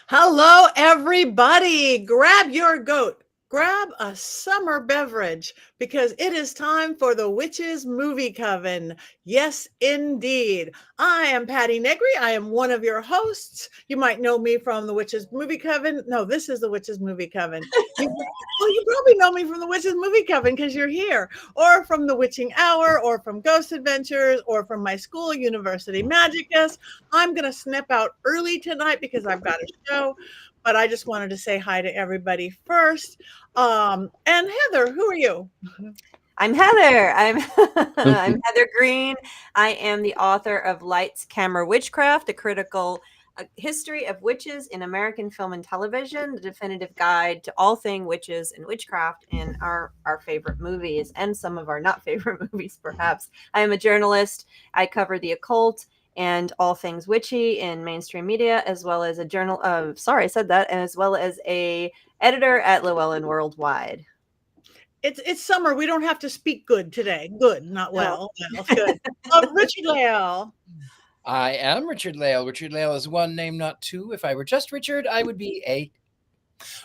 Hello, everybody. Grab your goat. Grab a summer beverage because it is time for the Witches Movie Coven. Yes, indeed. I am Patti Negri. I am one of your hosts. You might know me from the Witches Movie Coven. No, this is the Witches Movie Coven. You probably know me from the Witches Movie Coven because you're here, or from the Witching Hour, or from Ghost Adventures, or from my school, University Magicus. I'm going to snip out early tonight because I've got a show, but I just wanted to say hi to everybody first. And Heather, who are you? I'm Heather. I'm Heather Greene. I am the author of Lights, Camera, Witchcraft, a critical history of witches in American film and television, the definitive guide to all things witches and witchcraft in our favorite movies and some of our not favorite movies, perhaps. I am a journalist. I cover the occult and all things witchy in mainstream media, as well as a as well as a editor at Llewellyn Worldwide. It's summer. We don't have to speak good today. Good, not well. No. Well, good. Richard-Lael. I am Richard-Lael. Richard-Lael is one name, not two. If I were just Richard, I would be a.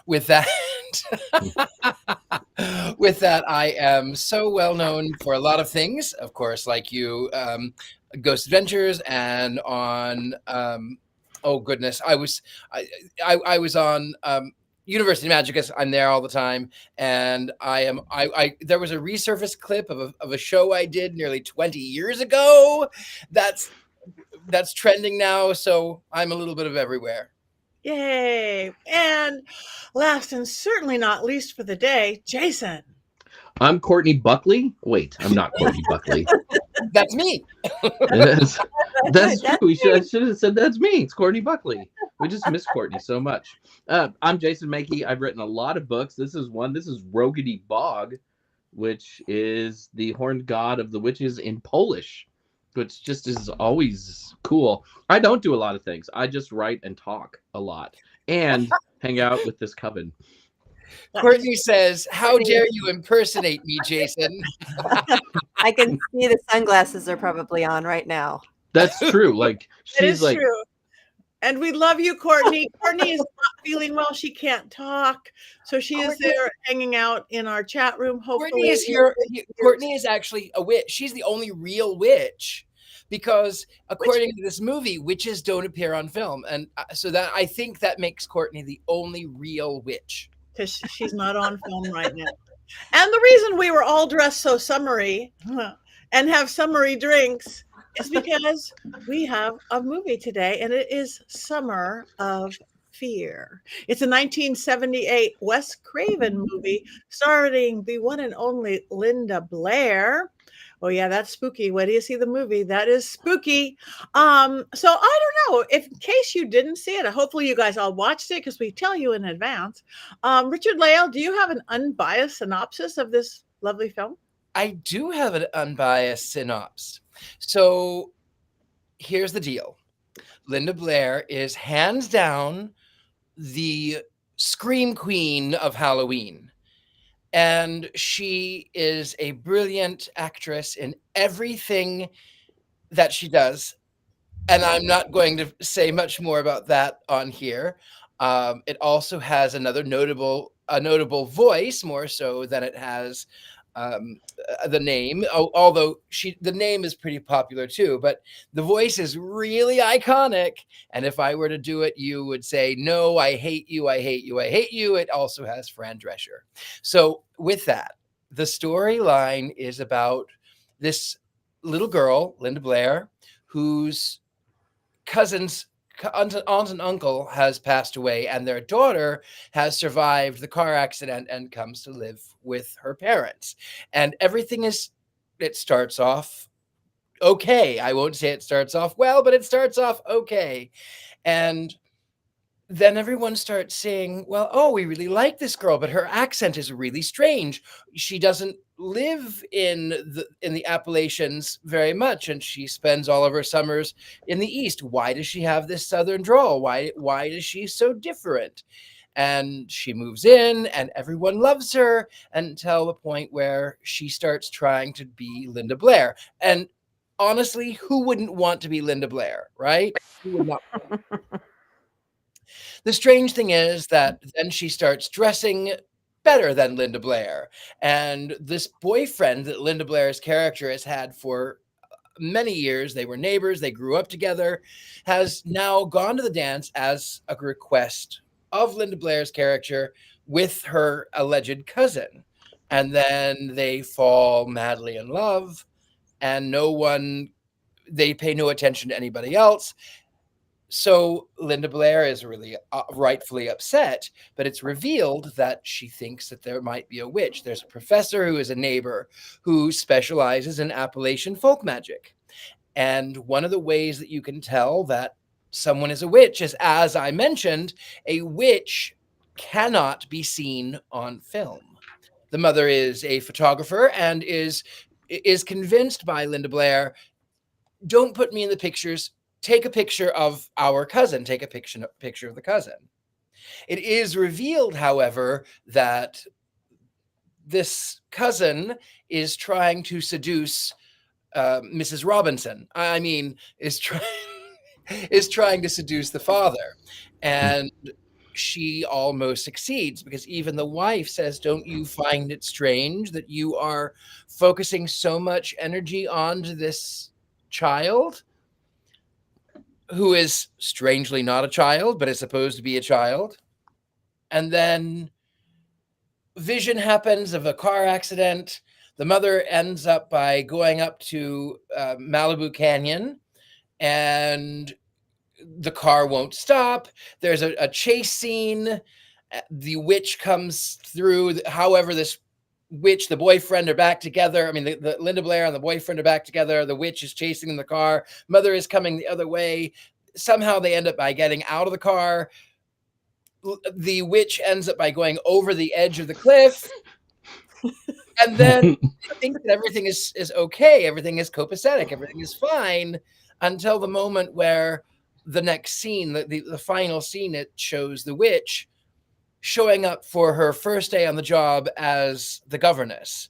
With that, I am so well known for a lot of things. Of course, like you, Ghost Adventures, and on. Oh goodness, I was on. University Magicus. I'm there all the time, and there was a resurfaced clip of a show I did nearly 20 years ago. That's trending now, so I'm a little bit of everywhere. Yay! And last and certainly not least for the day, Jason. I'm Courtney Buckley. Wait, I'm not Courtney Buckley. That's me. That's true. I should have said that's me. It's Courtney Buckley. We just miss Courtney so much. I'm Jason Mankey. I've written a lot of books. This is one. This is Rogady Bog, which is the horned god of the witches in Polish, which just is always cool. I don't do a lot of things. I just write and talk a lot and hang out with this coven. Courtney says, "How dare you impersonate me, Jason?" I can see the sunglasses are probably on right now. That's true. Like she's like, true. And we love you, Courtney. Courtney is not feeling well. She can't talk. So she is there hanging out in our chat room. Hopefully. Courtney is here. Courtney is actually a witch. She's the only real witch because according to this movie, witches don't appear on film. And so that I think that makes Courtney the only real witch. Because she's not on film right now. And the reason we were all dressed so summery and have summery drinks is because we have a movie today, and it is Summer of Fear. It's a 1978 Wes Craven movie starring the one and only Linda Blair. Oh yeah, that's spooky. When do you see the movie? That is spooky. So I don't know. If in case you didn't see it, hopefully you guys all watched it because we tell you in advance. Richard-Lael, do you have an unbiased synopsis of this lovely film? I do have an unbiased synopsis. So here's the deal. Linda Blair is hands down the scream queen of Halloween. And she is a brilliant actress in everything that she does. And I'm not going to say much more about that on here. It also has a notable voice, more so than it has the name, although the name is pretty popular too, but the voice is really iconic. And if I were to do it, you would say, "No, I hate you, I hate you, I hate you." It also has Fran Drescher. So with that, the storyline is about this little girl, Linda Blair, whose aunt and uncle has passed away, and their daughter has survived the car accident and comes to live with her parents. And it starts off okay. I won't say it starts off well, but it starts off okay. And then everyone starts saying, well, oh, we really like this girl, but her accent is really strange. She doesn't live in the Appalachians very much, and she spends all of her summers in the East. Why does she have this Southern drawl? Why is she so different? And she moves in, and everyone loves her until the point where she starts trying to be Linda Blair. And honestly, who wouldn't want to be Linda Blair, right? Who would not? The strange thing is that then she starts dressing better than Linda Blair. And this boyfriend that Linda Blair's character has had for many years, they were neighbors, they grew up together, has now gone to the dance as a request of Linda Blair's character with her alleged cousin. And then they fall madly in love, and they pay no attention to anybody else. So Linda Blair is really rightfully upset, but it's revealed that she thinks that there might be a witch. There's a professor who is a neighbor who specializes in Appalachian folk magic. And one of the ways that you can tell that someone is a witch is, as I mentioned, a witch cannot be seen on film. The mother is a photographer and is convinced by Linda Blair, don't put me in the pictures. Take a picture of our cousin. Take a picture of the cousin. It is revealed, however, that this cousin is trying to seduce Mrs. Robinson. I mean, is trying to seduce the father. And she almost succeeds, because even the wife says, don't you find it strange that you are focusing so much energy onto this child who is strangely not a child, but is supposed to be a child? And then vision happens of a car accident. The mother ends up by going up to Malibu Canyon, and the car won't stop. There's a chase scene. The witch comes through. However, this witch, the boyfriend are back together. I mean, the Linda Blair and the boyfriend are back together. The witch is chasing the car. Mother is coming the other way. Somehow they end up by getting out of the car. The witch ends up by going over the edge of the cliff. And then I think that everything is okay. Everything is copacetic. Everything is fine until the moment where the next scene, the final scene, it shows the witch showing up for her first day on the job as the governess.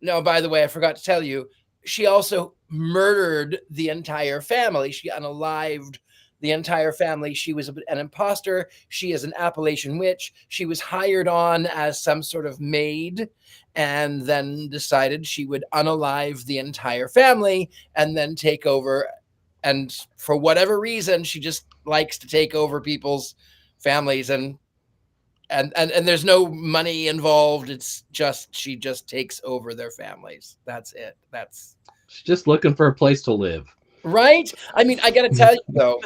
Now, by the way, I forgot to tell you, she also murdered the entire family. She unalived the entire family. She was an imposter. She is an Appalachian witch. She was hired on as some sort of maid, and then decided she would unalive the entire family and then take over. And for whatever reason, she just likes to take over people's families, and there's no money involved. It's just, she just takes over their families. That's it. She's just looking for a place to live. Right? I mean, I got to tell you though,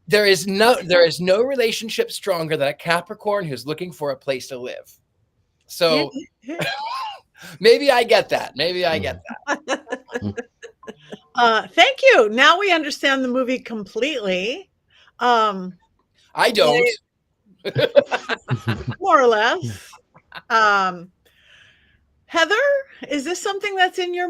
there is no relationship stronger than a Capricorn who's looking for a place to live. So maybe I get that. Thank you. Now we understand the movie completely. I don't. More or less. Heather, is this something that's in your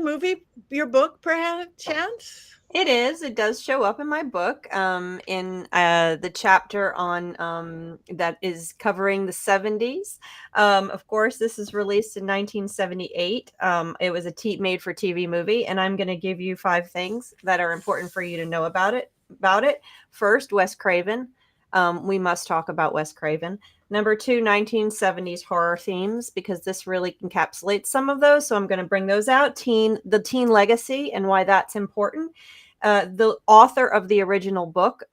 book, perchance? It is. It does show up in my book, in the chapter on that is covering the 70s. Of course, this is released in 1978. It was a made-for-TV movie, and I'm going to give you 5 things that are important for you to know about it. First, Wes Craven. We must talk about Wes Craven. Number 2, 1970s horror themes, because this really encapsulates some of those. So I'm going to bring those out. The teen legacy and why that's important. The author of the original book,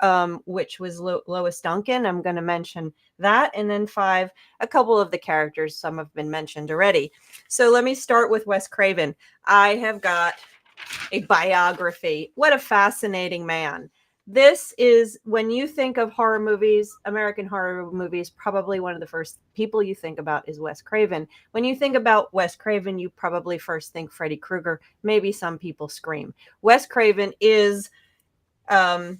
which was Lois Duncan. I'm going to mention that. And then 5, a couple of the characters. Some have been mentioned already. So let me start with Wes Craven. I have got a biography. What a fascinating man. This is, when you think of horror movies, American horror movies, probably one of the first people you think about is Wes Craven. When you think about Wes Craven, you probably first think Freddy Krueger. Maybe some people Scream. Wes Craven is an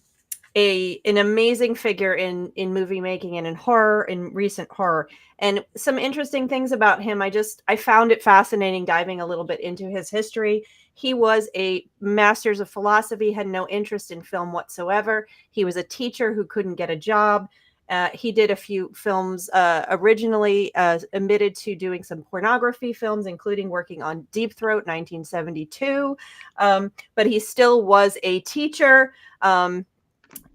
amazing figure in movie making and in horror, in recent horror. And some interesting things about him. I found it fascinating diving a little bit into his history. He was a master's of philosophy, had no interest in film whatsoever. He was a teacher who couldn't get a job. He did a few films, originally admitted to doing some pornography films, including working on Deep Throat, 1972. But he still was a teacher.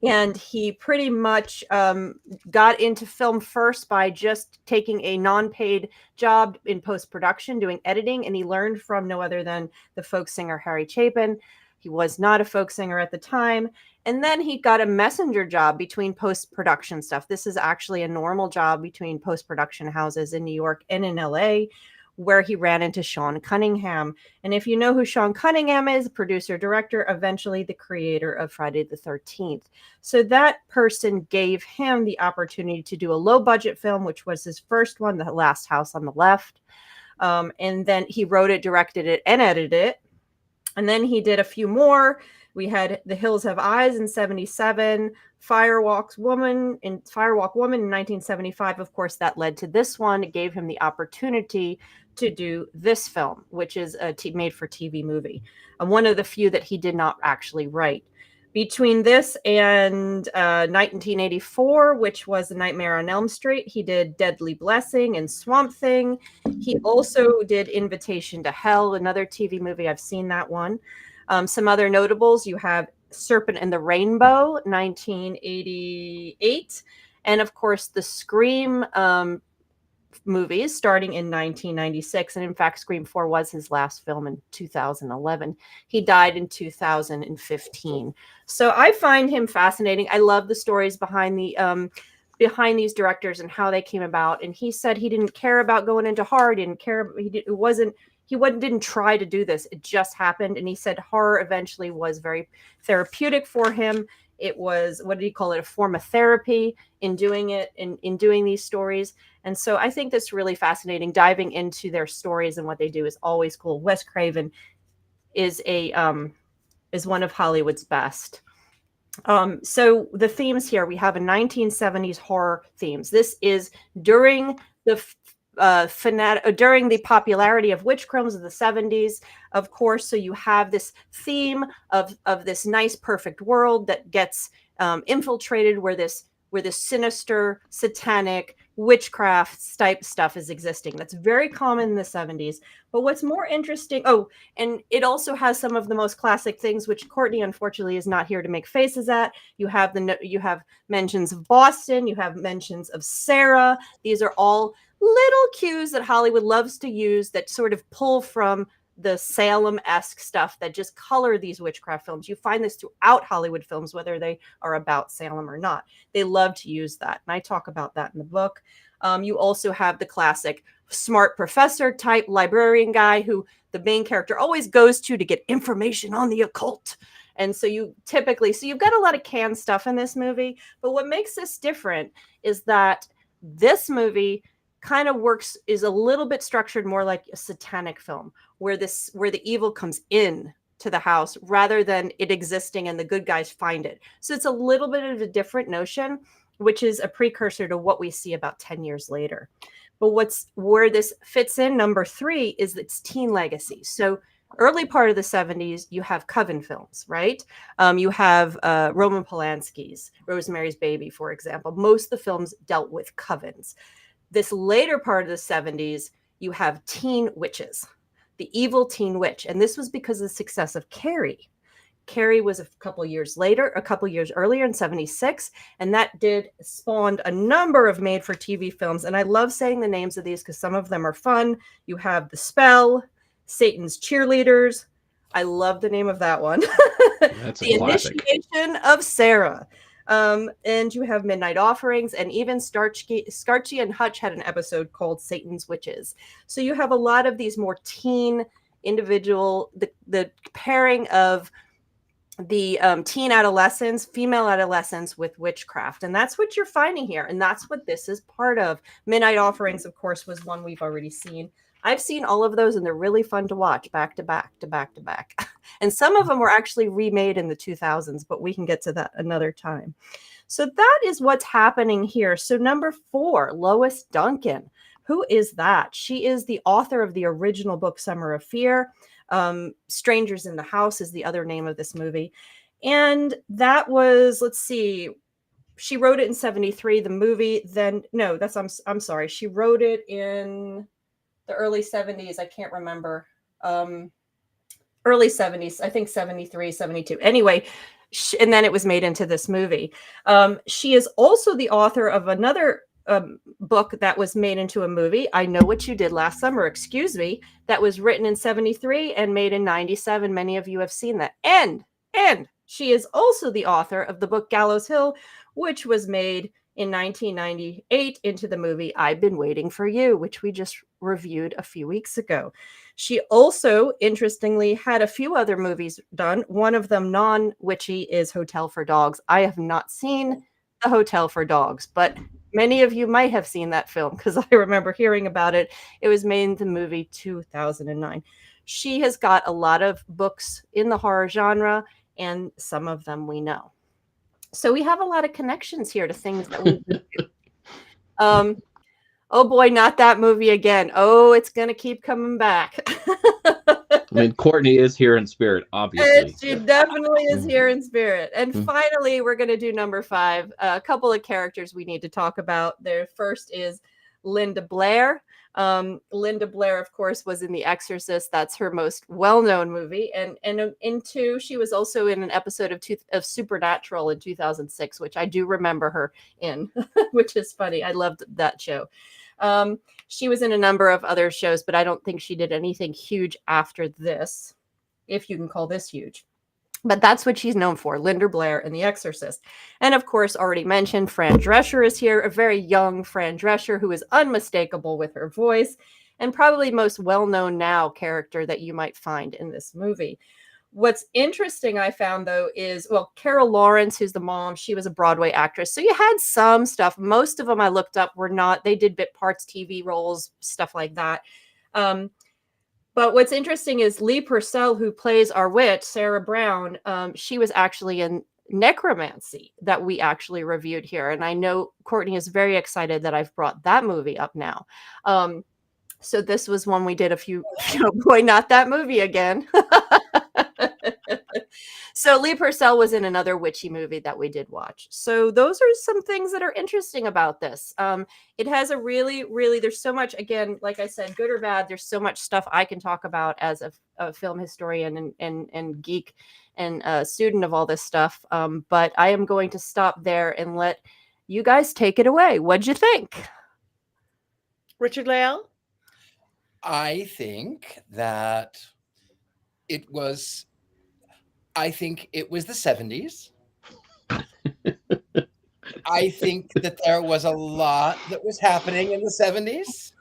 And he pretty much got into film first by just taking a non-paid job in post-production, doing editing. And he learned from no other than the folk singer Harry Chapin. He was not a folk singer at the time. And then he got a messenger job between post-production stuff. This is actually a normal job between post-production houses in New York and in LA, where he ran into Sean Cunningham. And if you know who Sean Cunningham is, producer, director, eventually the creator of Friday the 13th. So that person gave him the opportunity to do a low budget film, which was his first one, The Last House on the Left. And then he wrote it, directed it, and edited it. And then he did a few more. We had The Hills Have Eyes in 1977, Firewalk Woman in 1975. Of course, that led to this one. It gave him the opportunity to do this film, which is a made-for-TV movie. One of the few that he did not actually write. Between this and 1984, which was A Nightmare on Elm Street, he did Deadly Blessing and Swamp Thing. He also did Invitation to Hell, another TV movie. I've seen that one. Some other notables, you have Serpent and the Rainbow, 1988. And of course, the Scream movies starting in 1996. And in fact, Scream 4 was his last film in 2011. He died in 2015. So I find him fascinating. I love the stories behind these directors and how they came about. And he said he didn't care about going into horror. Didn't try to do this. It just happened. And he said horror eventually was very therapeutic for him. It was, what did he call it? A form of therapy in doing it, in doing these stories. And so I think that's really fascinating. Diving into their stories and what they do is always cool. Wes Craven is one of Hollywood's best. So the themes here, we have a 1970s horror themes. This is during the during the popularity of witch films of the 70s, of course. So you have this theme of this nice, perfect world that gets infiltrated, where this sinister, satanic witchcraft type stuff is existing. That's very common in the 70s. But what's more interesting, and it also has some of the most classic things, which Courtney unfortunately is not here to make faces at. You have mentions of Boston, you have mentions of Sarah. These are all little cues that Hollywood loves to use that sort of pull from the Salem-esque stuff that just color these witchcraft films. You find this throughout Hollywood films, whether they are about Salem or not. They love to use that. And I talk about that in the book. You also have the classic smart professor type librarian guy who the main character always goes to get information on the occult. And so you've got a lot of canned stuff in this movie. But what makes this different is that this movie kind of is a little bit structured more like a satanic film, where the evil comes in to the house rather than it existing and the good guys find it. So it's a little bit of a different notion, which is a precursor to what we see about 10 years later. But where this fits in, number 3, is its teen legacy. So early part of the 70s, you have Coven films, right? You have Roman Polanski's Rosemary's Baby, for example. Most of the films dealt with covens. This later part of the 70s, you have teen witches, the evil teen witch. And this was because of the success of Carrie. Carrie was a couple years earlier in 1976. And that spawned a number of made-for-TV films. And I love saying the names of these because some of them are fun. You have The Spell, Satan's Cheerleaders. I love the name of that one. That's a classic. The Initiation of Sarah. And you have Midnight Offerings, and even Starchy and Hutch had an episode called Satan's Witches. So you have a lot of these more teen individual, the pairing of the teen adolescents, female adolescents with witchcraft. And that's what you're finding here. And that's what this is part of. Midnight Offerings, of course, was one we've already seen. I've seen all of those, and they're really fun to watch back to back to back to back. And some of them were actually remade in the 2000s, but we can get to that another time. So that is what's happening here. So number 4, Lois Duncan. Who is that? She is the author of the original book, Summer of Fear. Strangers in the House is the other name of this movie. And that was, let's see, she wrote it in 1973. The movie I'm sorry. She wrote it in the early 70s. I can't remember. early 70s, I think 73, 72. Anyway, and then it was made into this movie. She is also the author of another book that was made into a movie, I Know What You Did Last Summer, excuse me, that was written in 73 and made in 97. Many of you have seen that. And she is also the author of the book Gallows Hill, which was made in 1998 into the movie I've Been Waiting for You, which we just reviewed a few weeks ago. She also, interestingly, had a few other movies done. One of them, non-witchy, is Hotel for Dogs. I have not seen The Hotel for Dogs, but many of you might have seen that film because I remember hearing about it. It was made in the movie 2009. She has got a lot of books in the horror genre, and some of them we know. So we have a lot of connections here to things that we do. Oh boy, not that movie again. Oh, it's going to keep coming back. I mean, Courtney is here in spirit, obviously. She definitely is here in spirit. And finally, we're going to do number 5. A couple of characters we need to talk about. Their first is Linda Blair. Linda Blair, of course, was in The Exorcist. That's her most well-known movie. And in 2, she was also in an episode of Supernatural in 2006, which I do remember her in, which is funny. I loved that show. She was in a number of other shows, but I don't think she did anything huge after this, if you can call this huge. But that's what she's known for, Linda Blair in The Exorcist. And of course, already mentioned, Fran Drescher is here, a very young Fran Drescher who is unmistakable with her voice and probably most well-known now character that you might find in this movie. What's interesting I found, though, is, well, Carol Lawrence, who's the mom, she was a Broadway actress. So you had some stuff. Most of them I looked up were not. They did bit parts, TV roles, stuff like that. But what's interesting is Lee Purcell, who plays our witch, Sarah Brown, she was actually in Necromancy that we actually reviewed here. And I know Courtney is very excited that I've brought that movie up now. So this was one we did a few, oh boy, not that movie again. So Lee Purcell was in another witchy movie that we did watch. So those are some things that are interesting about this. It has a really, there's so much, again, like I said, good or bad, there's so much stuff I can talk about as a film historian and geek and a student of all this stuff. But I am going to stop there and let you guys take it away. What'd you think? Richard-Lael? I think that it was the 70s. I think that there was a lot that was happening in the 70s.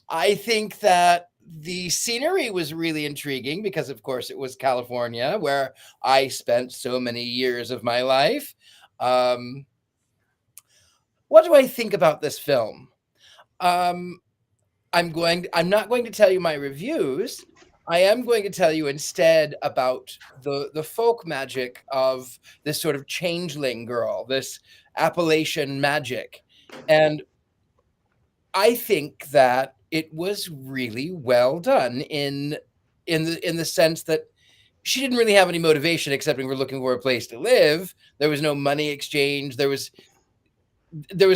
I think that the scenery was really intriguing because, of course, it was California, where I spent so many years of my life. What do I think about this film? I'm not going to tell you my reviews. I am going to tell you instead about the folk magic of this sort of changeling girl, this Appalachian magic. And I think that it was really well done in the sense that she didn't really have any motivation except we were looking for a place to live. There was no money exchange. There was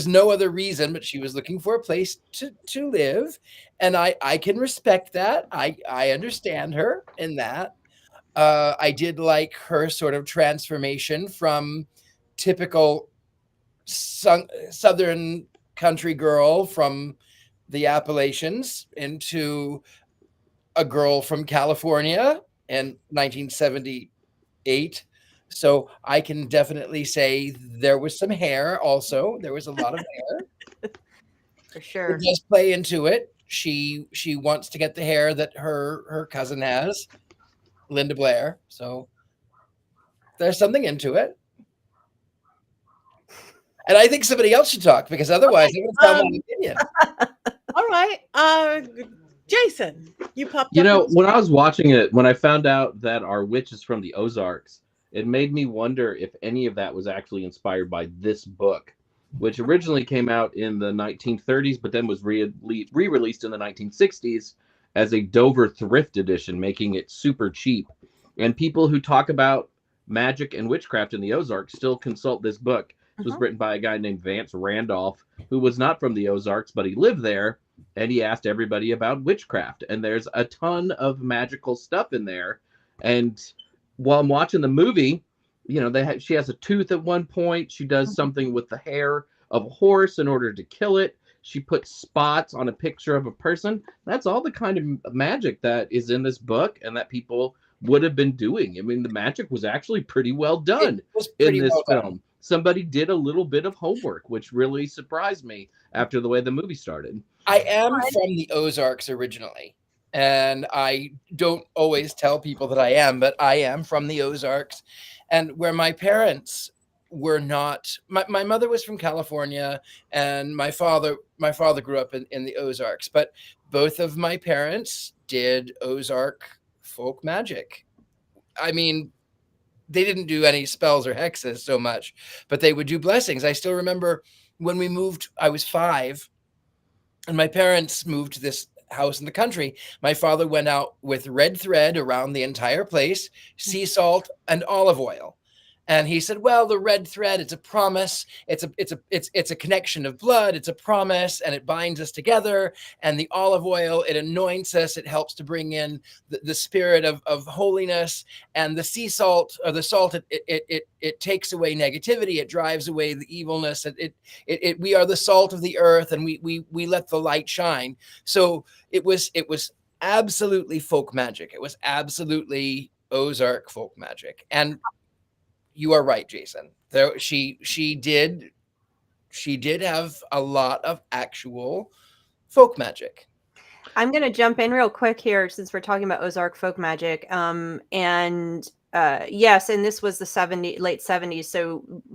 no other reason, but she was looking for a place to live. And I can respect that. I understand her in that. I did like her sort of transformation from typical Southern country girl from the Appalachians into a girl from California in 1978. So I can definitely say there was some hair also. There was a lot of hair. For sure. It does play into it. She wants to get the hair that her cousin has, Linda Blair. So there's something into it. And I think somebody else should talk because otherwise I'm going to tell my opinion. All right. Jason, you popped up. You know, when I was watching it, when I found out that our witch is from the Ozarks, it made me wonder if any of that was actually inspired by this book, which originally came out in the 1930s, but then was re-released in the 1960s as a Dover thrift edition, making it super cheap. And people who talk about magic and witchcraft in the Ozarks still consult this book. It was written by a guy named Vance Randolph, who was not from the Ozarks, but he lived there. and he asked everybody about witchcraft. And there's a ton of magical stuff in there. And while I'm watching the movie, she has a tooth at one point. She does something with the hair of a horse in order to kill it. She puts spots on a picture of a person. That's all the kind of magic that is in this book and that people would have been doing. I mean, the magic was actually pretty well done in this film. Somebody did a little bit of homework, which really surprised me after the way the movie started. I am from the Ozarks originally, and I don't always tell people that I am, but I am from the Ozarks, and where my parents were not. My mother was from California, and my father grew up in the Ozarks, but both of my parents did Ozark folk magic. I mean, they didn't do any spells or hexes so much, but they would do blessings. I still remember when we moved, I was 5, and my parents moved to this house in the country. My father went out with red thread around the entire place, sea salt and olive oil. And he said, well, the red thread, it's a promise. It's a connection of blood. It's a promise, and it binds us together. And the olive oil, it anoints us. It helps to bring in the spirit of holiness. And the sea salt, or the salt, it takes away negativity. It drives away the evilness. We are the salt of the earth, and we let the light shine. So it was absolutely folk magic. It was absolutely Ozark folk magic. And you are right, Jason. There, she did have a lot of actual folk magic. I'm going to jump in real quick here since we're talking about Ozark folk magic. Yes, and this was the late 70s.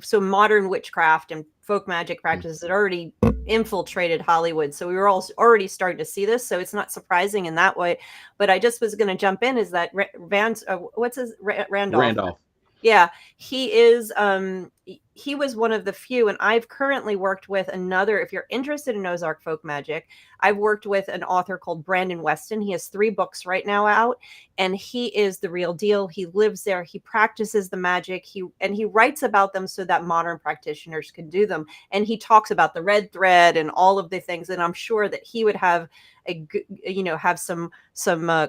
So modern witchcraft and folk magic practices had already infiltrated Hollywood. So we were all already starting to see this. So it's not surprising in that way. But I just was going to jump in is that Randolph. Yeah, he is. He was one of the few, and I've currently worked with another. If you're interested in Ozark folk magic, I've worked with an author called Brandon Weston. He has 3 books right now out, and he is the real deal. He lives there. He practices the magic. He writes about them so that modern practitioners can do them. And he talks about the red thread and all of the things. And I'm sure that he would have have some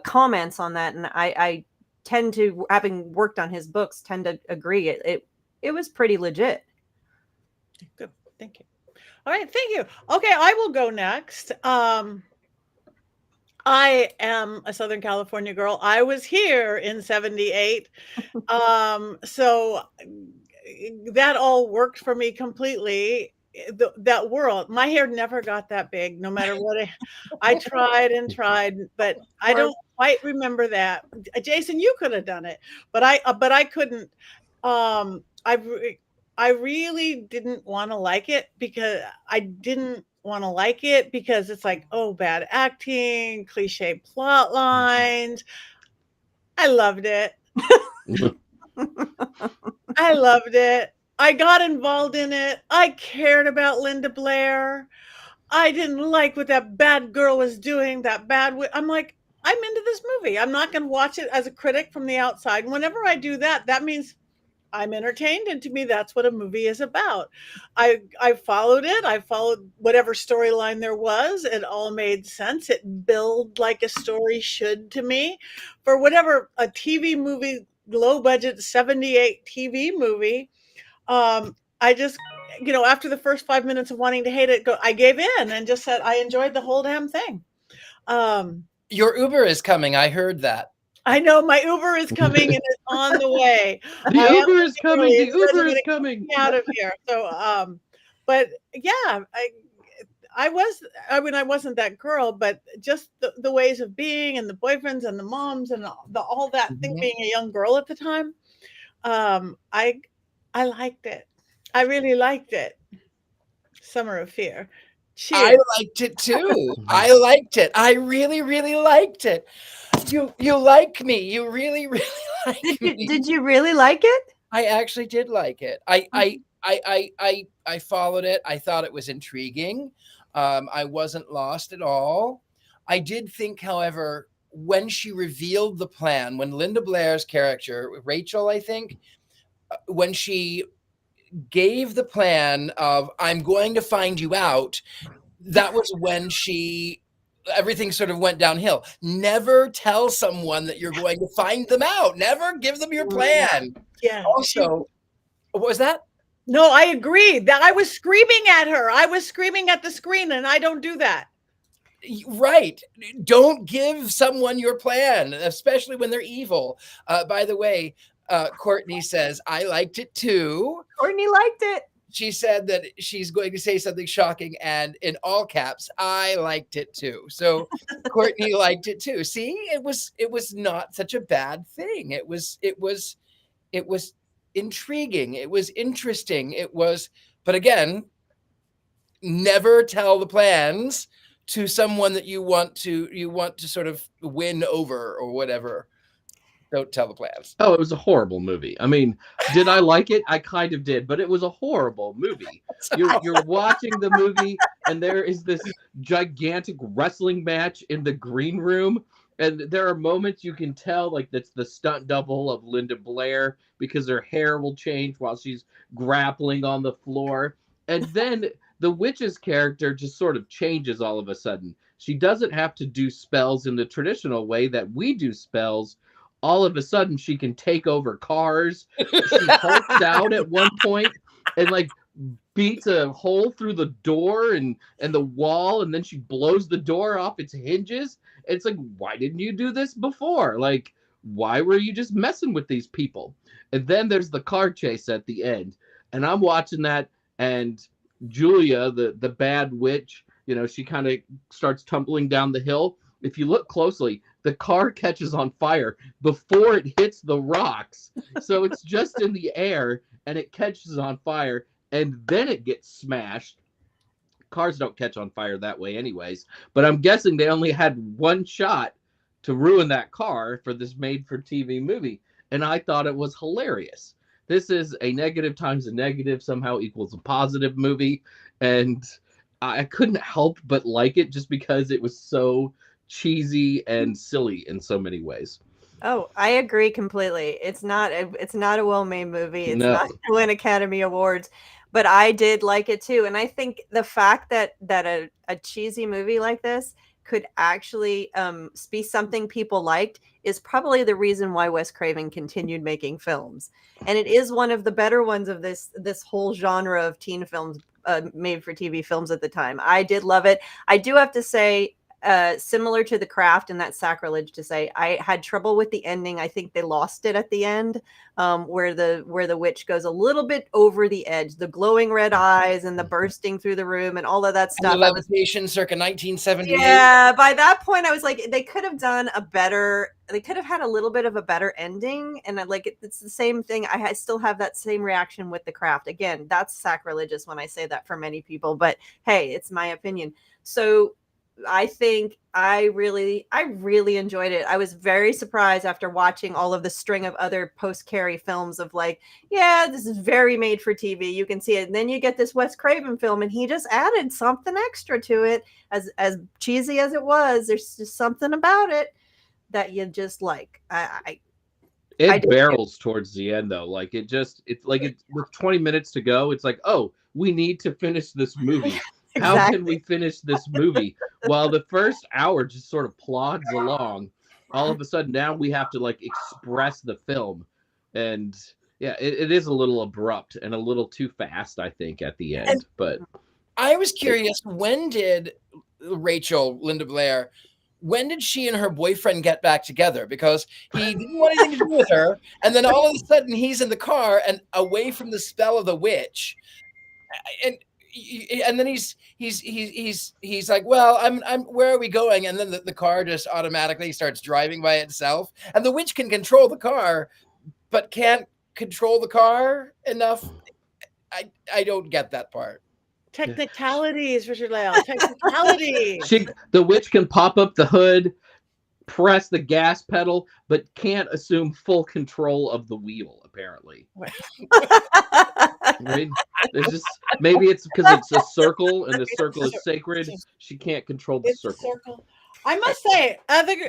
comments on that. And I tend to, having worked on his books, tend to agree it was pretty legit. Good, thank you. All right, thank you. Okay, I will go next. I am a Southern California girl. I was here in 78. So that all worked for me completely. That world, my hair never got that big, no matter what. I tried and tried, but I don't quite remember that. Jason, you could have done it, but I couldn't. I really didn't want to like it because it's like, oh, bad acting, cliche plot lines. I loved it. I loved it. I got involved in it. I cared about Linda Blair. I didn't like what that bad girl was doing, I'm like, I'm into this movie. I'm not going to watch it as a critic from the outside. Whenever I do that, that means I'm entertained. And to me, that's what a movie is about. I followed it. I followed whatever storyline there was. It all made sense. It billed like a story should to me. For whatever a TV movie, low budget 78 TV movie, I just, after the first 5 minutes of wanting to hate it, I gave in and just said I enjoyed the whole damn thing. Your Uber is coming. I heard that. I know my Uber is coming and it's on the way. The Uber is coming. The Uber is coming out of here. So, but yeah, I wasn't that girl, but just the ways of being and the boyfriends and the moms and all that thing, being a young girl at the time. I liked it. I really liked it. Summer of Fear. Cheers. I liked it too. I liked it. I really, really liked it. You like me. You really, really like me. Did you really like it? I actually did like it. I followed it. I thought it was intriguing. I wasn't lost at all. I did think, however, when she revealed the plan, when Linda Blair's character, Rachel, I think, when she gave the plan of, I'm going to find you out, that was when everything sort of went downhill. Never tell someone that you're going to find them out. Never give them your plan. Yeah. Also, what was that? No, I agree. That I was screaming at her. I was screaming at the screen, and I don't do that. Right. Don't give someone your plan, especially when they're evil. By the way, Courtney says, I liked it too. Courtney liked it. She said that she's going to say something shocking, and in all caps, I liked it too. So Courtney liked it too. See, it was not such a bad thing. It was intriguing. It was interesting. But again, never tell the plans to someone that you want to sort of win over or whatever. Don't tell the plans. Oh, it was a horrible movie. I mean, did I like it? I kind of did, but it was a horrible movie. You're watching the movie, and there is this gigantic wrestling match in the green room, and there are moments you can tell like that's the stunt double of Linda Blair because her hair will change while she's grappling on the floor. And then the witch's character just sort of changes all of a sudden. She doesn't have to do spells in the traditional way that we do spells. All of a sudden, she can take over cars. She hulks out at one point and like beats a hole through the door and the wall, and then she blows the door off its hinges. It's like, why didn't you do this before? Like, why were you just messing with these people? And then there's the car chase at the end, and I'm watching that, and Julia, the bad witch, she kind of starts tumbling down the hill. If you look closely, the car catches on fire before it hits the rocks. So it's just in the air and it catches on fire and then it gets smashed. Cars don't catch on fire that way anyways, but I'm guessing they only had one shot to ruin that car for this made-for-TV movie. And I thought it was hilarious. This is a negative times a negative somehow equals a positive movie. And I couldn't help but like it just because it was so cheesy and silly in so many ways. Oh, I agree completely. It's not a well-made movie. It's No. not going to win Academy Awards, but I did like it too. And I think the fact that a cheesy movie like this could actually be something people liked is probably the reason why Wes Craven continued making films. And it is one of the better ones of this whole genre of teen films, made for TV films at the time. I did love it. I do have to say, similar to The Craft, and that's sacrilege to say, I had trouble with the ending. I think they lost it at the end, where the witch goes a little bit over the edge, the glowing red eyes and the bursting through the room and all of that stuff. And the levitation circa 1978. Yeah, by that point I was like, they could have had a little bit of a better ending. And it's the same thing. I still have that same reaction with The Craft. Again, that's sacrilegious when I say that for many people, but hey, it's my opinion. So I think I really enjoyed it. I was very surprised after watching all of the string of other post-Carrie films of like, yeah, this is very made for TV. You can see it. And then you get this Wes Craven film and he just added something extra to it. As cheesy as it was, there's just something about it that you just like. It barrels towards the end though. Like it's with 20 minutes to go. It's like, oh, we need to finish this movie. Exactly. How can we finish this movie? While the first hour just sort of plods along, all of a sudden now we have to like express the film. And yeah, it is a little abrupt and a little too fast, I think, at the end. But I was curious, when did Linda Blair, when did she and her boyfriend get back together? Because he didn't want anything to do with her. And then all of a sudden he's in the car and away from the spell of the witch. And then he's like, well, I'm where are we going? And then the car just automatically starts driving by itself, and the witch can control the car but can't control the car enough. I don't get that part. Technicalities, Richard-Lael. Technicalities. The witch can pop up the hood, press the gas pedal, but can't assume full control of the wheel, apparently. Right? There's just, maybe it's because it's a circle and the circle is sacred. She can't control the circle. I must say,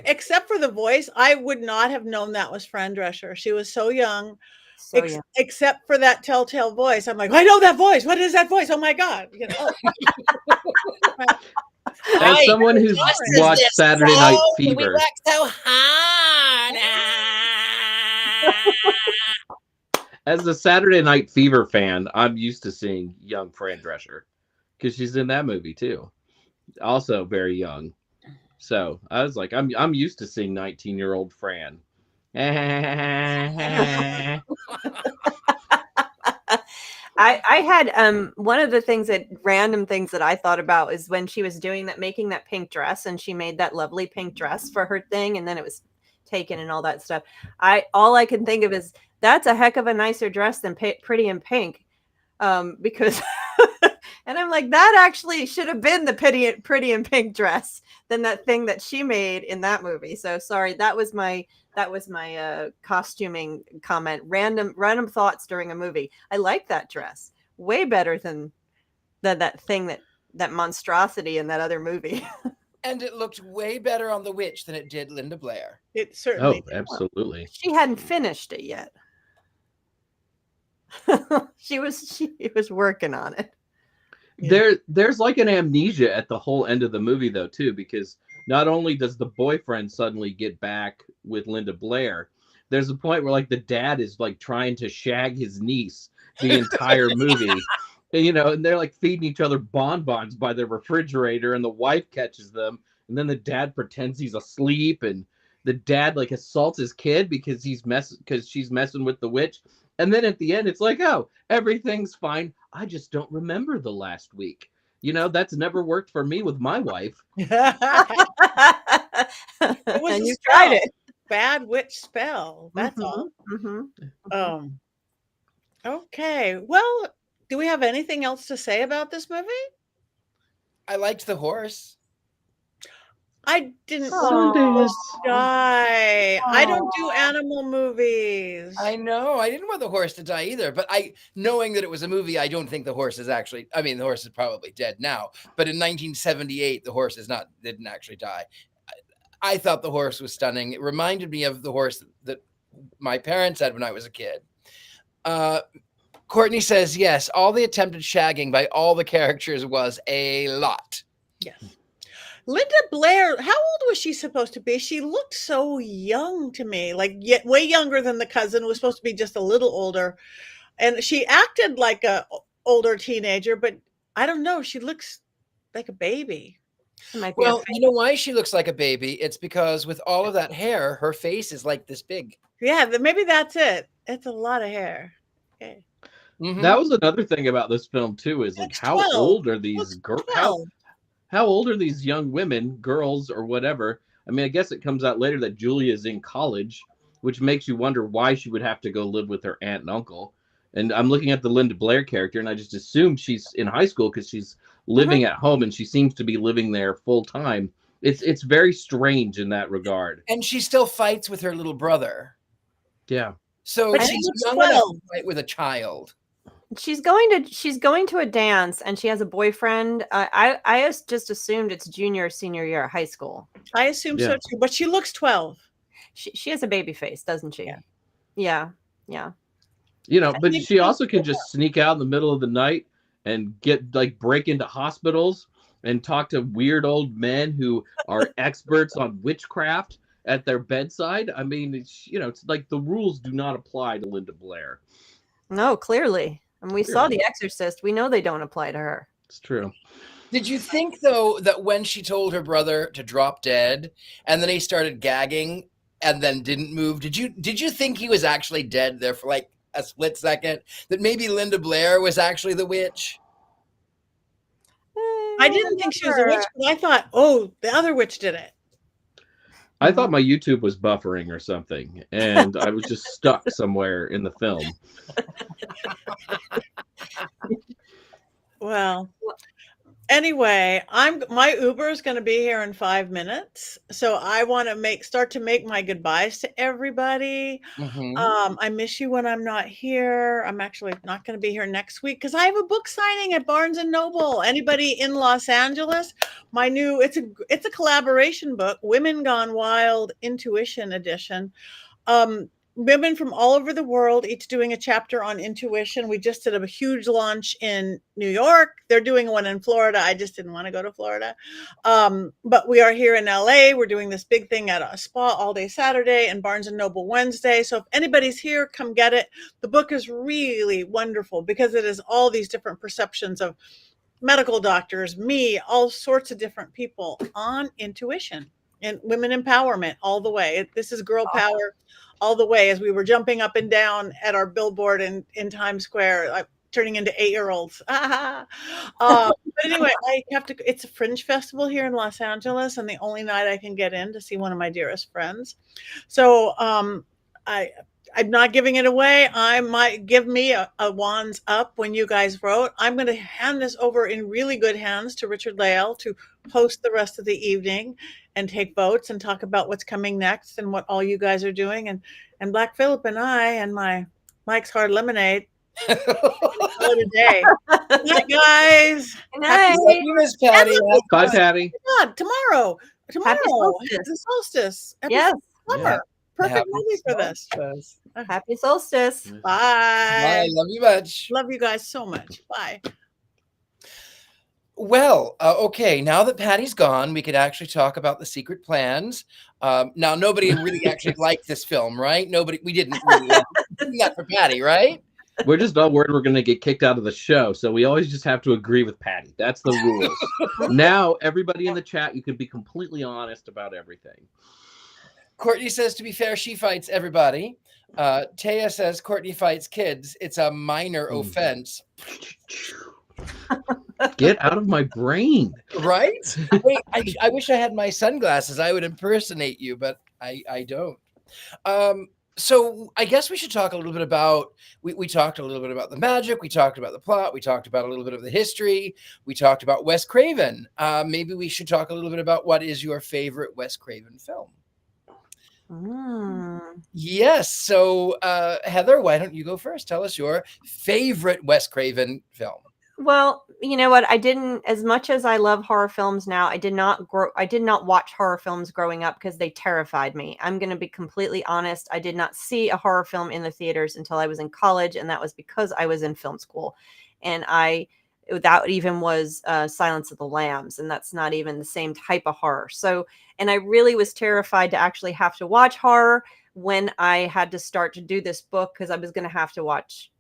except for the voice, I would not have known that was Fran Drescher. She was so young. So yeah. Except for that telltale voice. I'm like, I know that voice. What is that voice? Oh my God. You know. As someone who's watched Saturday Night Fever, we work so hard. as a Saturday Night Fever fan, I'm used to seeing young Fran Drescher because she's in that movie too. Also very young. So I was like, I'm used to seeing 19-year-old Fran. I had one of the random things that I thought about is when she was making that pink dress, and she made that lovely pink dress for her thing, and then it was taken and all that stuff. All I can think of is that's a heck of a nicer dress than Pretty in Pink, because and I'm like, that actually should have been the Pretty in Pink dress than that thing that she made in that movie. So sorry, that was my costuming comment. Random thoughts during a movie. I like that dress way better than that thing that monstrosity in that other movie. And it looked way better on the witch than it did Linda Blair. It certainly did. Absolutely. She hadn't finished it yet. she was working on it. There's like an amnesia at the whole end of the movie though too, because not only does the boyfriend suddenly get back with Linda Blair, there's a point where like the dad is like trying to shag his niece the entire movie. And, and they're like feeding each other bonbons by the refrigerator, and the wife catches them, and then the dad pretends he's asleep, and the dad like assaults his kid because she's messing with the witch. And then at the end, it's like, oh, everything's fine. I just don't remember the last week. That's never worked for me with my wife. It And was you tried it. Bad witch spell. That's all. Mm-hmm. Okay. Well, do we have anything else to say about this movie? I liked the horse. I didn't Sundays. want to die. I don't do animal movies. I know. I didn't want the horse to die either. But knowing that it was a movie, I don't think the horse is actually. I mean, the horse is probably dead now. But in 1978, the horse didn't actually die. I thought the horse was stunning. It reminded me of the horse that my parents had when I was a kid. Courtney says, yes, all the attempted shagging by all the characters was a lot. Yes. Linda Blair, how old was she supposed to be? She looked so young to me, like yet way younger than the cousin, who was supposed to be just a little older. And she acted like a older teenager, but I don't know. She looks like a baby. Well, you know why she looks like a baby? It's because with all of that hair, her face is like this big. Yeah, maybe that's it. It's a lot of hair. Okay. Mm-hmm. That was another thing about this film too, is like how old are these girls? How old are these young women, girls, or whatever? I mean, I guess it comes out later that Julia is in college, which makes you wonder why she would have to go live with her aunt and uncle. And I'm looking at the Linda Blair character, and I just assume she's in high school because she's living at home, and she seems to be living there full time. It's very strange in that regard. And she still fights with her little brother. Yeah. So But she's she's young 12. enough to fight with a child. She's going to a dance, and she has a boyfriend. I just assumed it's junior or senior year of high school. I assume so too, but she looks 12. She has a baby face, doesn't she? Yeah. But she also can just sneak out in the middle of the night and break into hospitals and talk to weird old men who are experts on witchcraft at their bedside. I mean, it's like the rules do not apply to Linda Blair. No, clearly. And we saw The Exorcist. We know they don't apply to her. It's true. Did you think, though, that when she told her brother to drop dead and then he started gagging and then didn't move, did you think he was actually dead there for like a split second? That maybe Linda Blair was actually the witch? I didn't think she was a witch, but I thought, oh, the other witch did it. I thought my YouTube was buffering or something, and I was just stuck somewhere in the film. Well, anyway, my Uber is going to be here in 5 minutes, so I want to start to make my goodbyes to everybody. I miss you when I'm not here. I'm actually not going to be here next week because I have a book signing at Barnes and Noble. Anybody in Los Angeles? It's a collaboration book, Women Gone Wild Intuition Edition. women from all over the world, each doing a chapter on intuition. We just did a huge launch in New York. They're doing one in Florida. I just didn't want to go to Florida. But we are here in LA. We're doing this big thing at a spa all day Saturday and Barnes & Noble Wednesday. So if anybody's here, come get it. The book is really wonderful because it is all these different perceptions of medical doctors, me, all sorts of different people on intuition and women empowerment all the way. This is girl power all the way, as we were jumping up and down at our billboard in Times Square, like turning into 8-year-olds. But anyway, I have to, it's a fringe festival here in Los Angeles, and the only night I can get in to see one of my dearest friends. So I'm not giving it away. I might give me a wands up when you guys vote. I'm going to hand this over in really good hands to Richard-Lael to host the rest of the evening and take votes and talk about what's coming next and what all you guys are doing. And Black Phillip and I and my Mike's Hard Lemonade. Today. Good night, guys. Good night. Love you, Miss Patty. Bye, Patty. God, tomorrow Happy solstice. the solstice. Yes. Summer. Yeah. Perfect Happy movie for this. solstice. Happy solstice. Bye. Bye. Love you much. Love you guys so much. Bye. Well, okay. Now that Patty's gone, we could actually talk about the secret plans. Now, nobody really actually liked this film, right? We didn't really do that for Patty, right? We're just all worried we're going to get kicked out of the show, so we always just have to agree with Patty. That's the rules. Now, everybody in the chat, you can be completely honest about everything. Courtney says, to be fair, she fights everybody. Taya says, Courtney fights kids. It's a minor offense. Get out of my brain. Right? Wait, I wish I had my sunglasses. I would impersonate you, but I don't. So I guess we should talk a little bit about, we talked a little bit about the magic. We talked about the plot. We talked about a little bit of the history. We talked about Wes Craven. Maybe we should talk a little bit about what is your favorite Wes Craven film? Yes. So Heather, why don't you go first? Tell us your favorite Wes Craven film. Well, you know what? As much as I love horror films now, I did not watch horror films growing up because they terrified me. I'm going to be completely honest. I did not see a horror film in the theaters until I was in college, and that was because I was in film school. And that even was Silence of the Lambs, and that's not even the same type of horror. So, and I really was terrified to actually have to watch horror when I had to start to do this book, because I was going to have to watch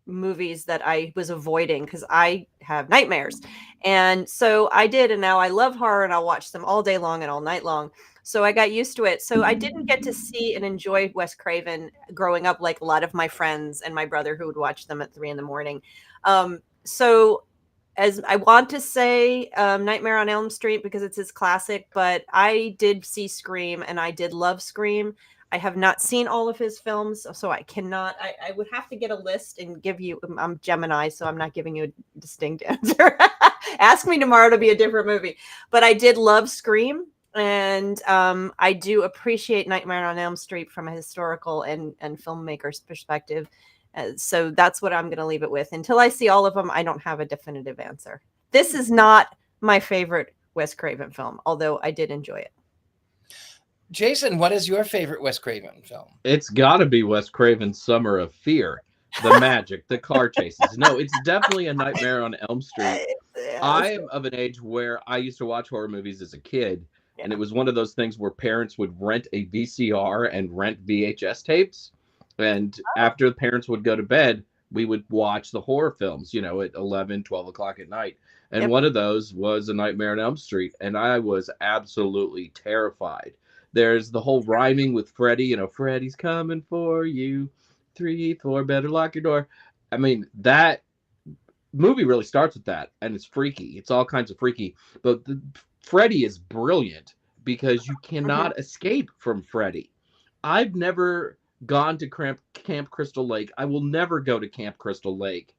movies that I was avoiding because I have nightmares. And so I did, and now I love horror, and I'll watch them all day long and all night long. So I got used to it. So I didn't get to see and enjoy Wes Craven growing up like a lot of my friends and my brother who would watch them at 3 a.m. So as I want to say Nightmare on Elm Street because it's his classic, but I did see Scream, and I did love Scream. I have not seen all of his films, so I cannot. I would have to get a list and give you. I'm Gemini, so I'm not giving you a distinct answer. Ask me tomorrow to be a different movie. But I did love Scream, and I do appreciate Nightmare on Elm Street from a historical and filmmaker's perspective. So that's what I'm going to leave it with. Until I see all of them, I don't have a definitive answer. This is not my favorite Wes Craven film, although I did enjoy it. Jason, what is your favorite Wes Craven film? It's got to be Wes Craven's Summer of Fear. The magic, the car chases. No, it's definitely a Nightmare on Elm Street. I am of an age where I used to watch horror movies as a kid, and it was one of those things where parents would rent a VCR and rent VHS tapes. And after the parents would go to bed, we would watch the horror films, at 11, 12 o'clock at night. And one of those was A Nightmare on Elm Street. And I was absolutely terrified. There's the whole rhyming with Freddy, Freddy's coming for you. 3, 4, better lock your door. I mean, that movie really starts with that, and it's freaky. It's all kinds of freaky. But Freddy is brilliant because you cannot escape from Freddy. I've never gone to Camp Crystal Lake. I will never go to Camp Crystal Lake.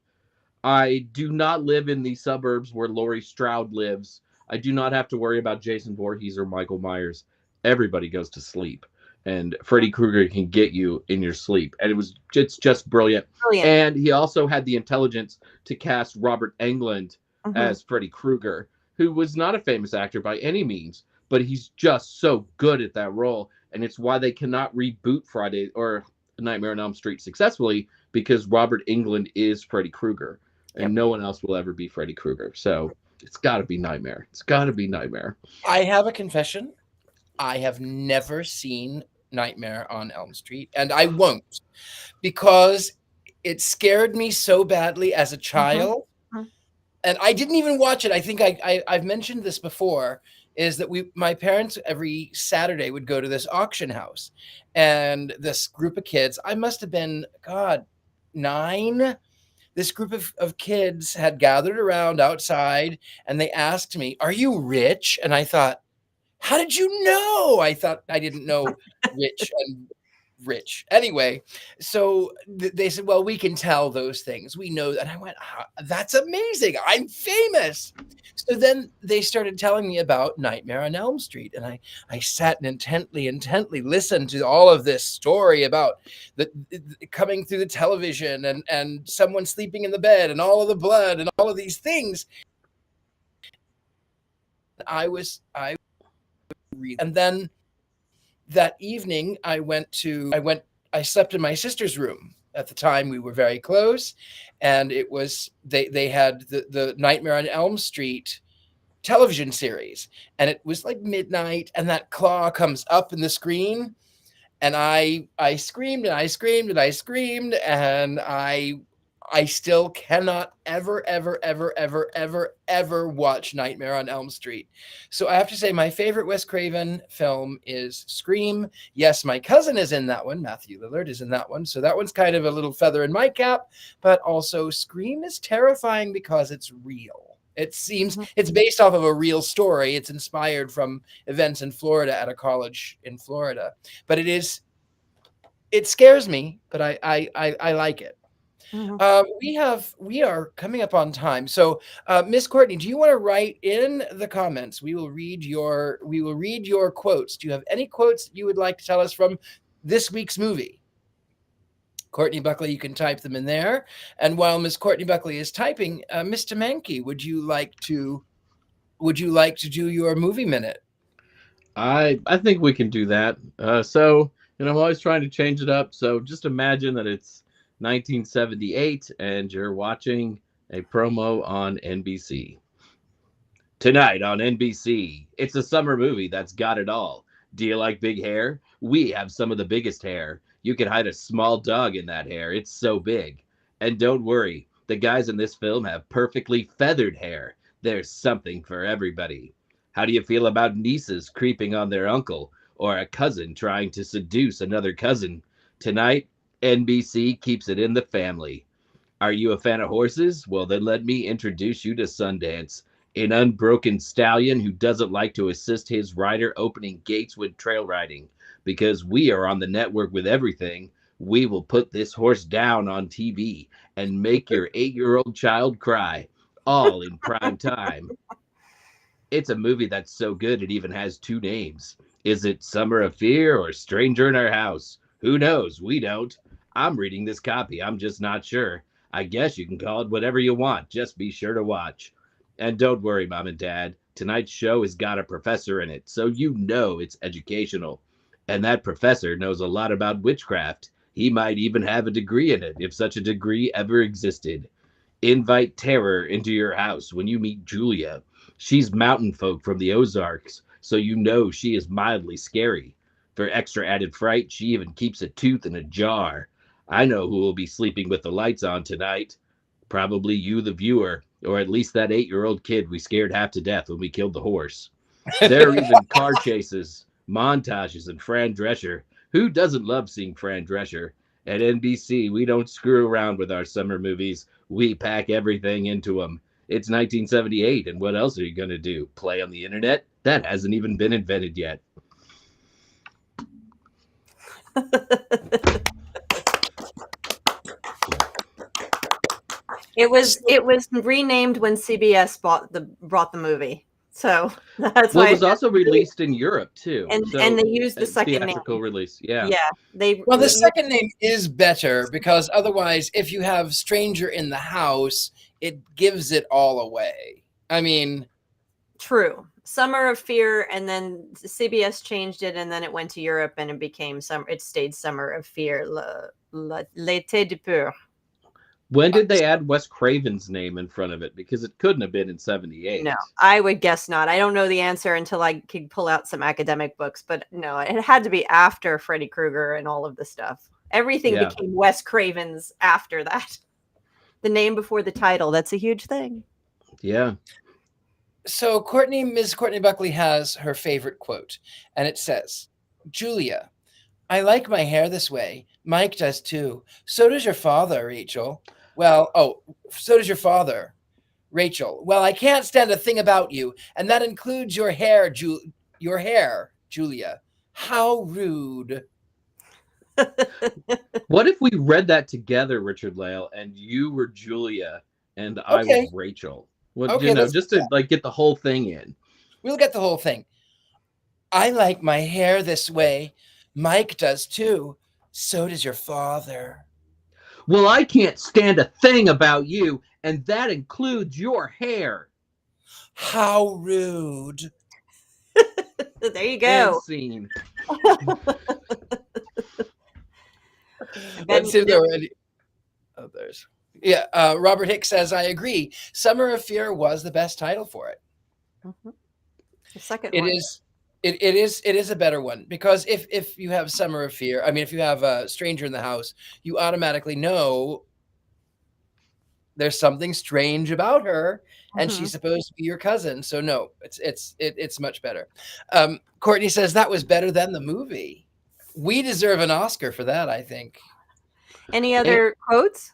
I do not live in the suburbs where Laurie Strode lives. I do not have to worry about Jason Voorhees or Michael Myers. Everybody goes to sleep, and Freddy Krueger can get you in your sleep. And it's just brilliant. And he also had the intelligence to cast Robert Englund as Freddy Krueger, who was not a famous actor by any means, but he's just so good at that role. And it's why they cannot reboot Nightmare on Elm Street successfully because Robert Englund is Freddy Krueger, and no one else will ever be Freddy Krueger. So it's got to be Nightmare. It's got to be Nightmare. I have a confession. I have never seen Nightmare on Elm Street, and I won't, because it scared me so badly as a child. And I didn't even watch it. I think I've mentioned this before, is that my parents every Saturday would go to this auction house, and this group of kids, I must have been, 9. This group of kids had gathered around outside, and they asked me, "Are you rich?" And I thought, how did you know? I thought I didn't know rich. Anyway, so they said, well, we can tell those things. We know that. And I went, that's amazing. I'm famous. So then they started telling me about Nightmare on Elm Street. And I sat and intently listened to all of this story about the coming through the television and someone sleeping in the bed and all of the blood and all of these things. And then that evening I slept in my sister's room. At the time we were very close, and it was, they had the Nightmare on Elm Street television series, and it was like midnight, and that claw comes up in the screen, and I screamed and I screamed and I screamed, and I still cannot ever watch Nightmare on Elm Street. So I have to say my favorite Wes Craven film is Scream. Yes, my cousin is in that one. Matthew Lillard is in that one. So that one's kind of a little feather in my cap, but also Scream is terrifying because it's real. It seems it's based off of a real story. It's inspired from events in Florida at a college in Florida, but it scares me, but I like it. We are coming up on time. So, Miss Courtney, do you want to write in the comments? We will read your quotes. Do you have any quotes that you would like to tell us from this week's movie? Courtney Buckley, you can type them in there. And while Miss Courtney Buckley is typing, Mr. Mankey, would you like to do your movie minute? I think we can do that. So, I'm always trying to change it up. So just imagine that it's 1978 and you're watching a promo on NBC. Tonight on NBC, it's a summer movie that's got it all. Do you like big hair? We have some of the biggest hair. You can hide a small dog in that hair. It's so big. And don't worry, the guys in this film have perfectly feathered hair. There's something for everybody. How do you feel about nieces creeping on their uncle, or a cousin trying to seduce another cousin? Tonight, NBC keeps it in the family. Are you a fan of horses? Well, then let me introduce you to Sundance, an unbroken stallion who doesn't like to assist his rider opening gates with trail riding. Because we are on the network with everything, we will put this horse down on TV and make your 8-year-old child cry, all in prime time. It's a movie that's so good it even has 2 names. Is it Summer of Fear or Stranger in Our House? Who knows? We don't. I'm reading this copy. I'm just not sure. I guess you can call it whatever you want. Just be sure to watch. And don't worry, Mom and Dad. Tonight's show has got a professor in it, so you know it's educational. And that professor knows a lot about witchcraft. He might even have a degree in it, if such a degree ever existed. Invite terror into your house when you meet Julia. She's mountain folk from the Ozarks, so you know she is mildly scary. For extra added fright, she even keeps a tooth in a jar. I know who will be sleeping with the lights on tonight. Probably you, the viewer, or at least that 8-year-old kid we scared half to death when we killed the horse. There are even car chases, montages, and Fran Drescher. Who doesn't love seeing Fran Drescher? At NBC, we don't screw around with our summer movies. We pack everything into them. It's 1978, and what else are you going to do? Play on the internet? That hasn't even been invented yet. It was renamed when CBS brought the movie, so that's why it was also released in Europe too, and they used the second theatrical name. release. Yeah, the second name is better, because otherwise, if you have Stranger in the House, it gives it all away. I mean, true. Summer of Fear, and then CBS changed it, and then it went to Europe, and it became It stayed Summer of Fear. L'été de peur. When did they add Wes Craven's name in front of it? Because it couldn't have been in 78. No, I would guess not. I don't know the answer until I could pull out some academic books, but no, it had to be after Freddy Krueger and all of the stuff. Everything became Wes Craven's after that. The name before the title. That's a huge thing. Yeah. So Ms. Courtney Buckley has her favorite quote, and it says, "Julia, I like my hair this way. Mike does too. So does your father, Rachel. So does your father, Rachel. Well, I can't stand a thing about you, and that includes your hair, Julia. How rude." What if we read that together, Richard-Lael, and you were Julia and I was Rachel? Just to get the whole thing in. We'll get the whole thing. "I like my hair this way. Mike does too. So does your father." Well, I can't stand a thing about you, and that includes your hair. How rude. There you go. And scene. Let's see if there were any others. Yeah, Robert Hicks says, "I agree. Summer of Fear was the best title for it." Mm-hmm. The second It one. It is a better one, because if you have Summer of Fear, I mean, if you have a Stranger in the House, you automatically know there's something strange about her, and she's supposed to be your cousin. So no, it's much better. Courtney says that was better than the movie. We deserve an Oscar for that, I think. Any other quotes?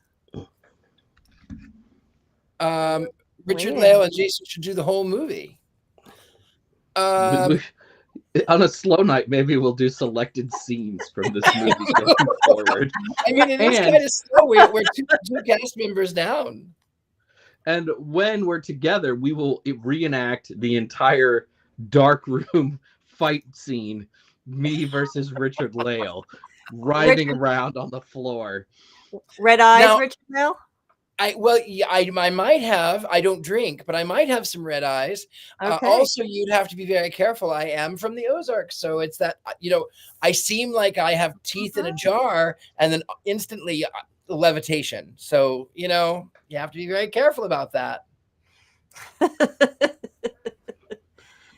Richard-Lael and Jason should do the whole movie. On a slow night, maybe we'll do selected scenes from this movie going forward. I mean, it is kind of slow. We're two cast members down. And when we're together, we will reenact the entire dark room fight scene. Me versus Richard-Lael, writhing around on the floor. Red eyes, Richard-Lael? I might have. I don't drink, but I might have some red eyes. Okay. Also, you'd have to be very careful. I am from the Ozarks, so it's that, I seem like I have teeth in a jar, and then instantly levitation. So, you have to be very careful about that.